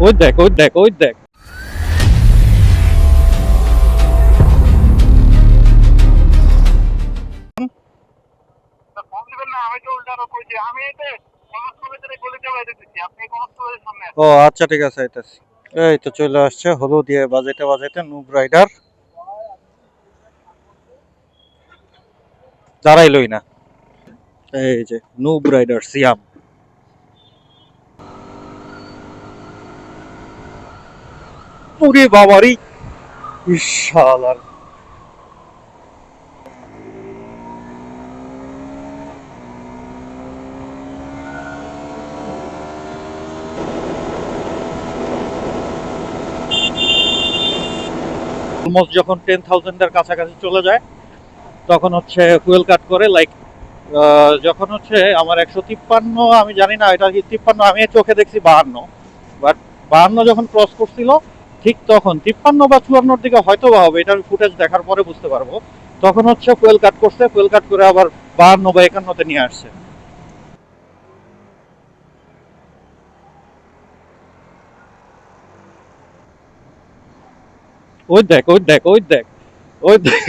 ওই দেখ, ওই দেখ, ওই দেখ। ও আচ্ছা, ঠিক আছে, আইতাছি। এই তো চলে আসছে হলুদিয়া বাজাইতে বাজাইতে নুব রাইডার। দাঁড়াইলই না। এই যে নুব রাইডার সিয়াম। ওরে বাবারি, শালার। অলমোস্ট যখন 10,000 এর কাছাকাছি চলে যায় তখন হচ্ছে ফুয়েল কাট করে, লাইক যখন হচ্ছে আমার 153, আমি জানি না এটা কি 53, আমি চোখে দেখছি 52, বাট 52 যখন ক্রস করছিল ঠিক তখন 53 বা 54 দিকে হয়তো বা হবে, এটার ফুটেজ দেখার পরে বুঝতে পারবো। তখন হচ্ছে ফুয়েল কাট করছে, ফুয়েল কাট করে আবার 52 বা 51 তে নিয়ে আসছে। ওই দেখ, ওই দেখ, ওই দেখ, ওই দেখ।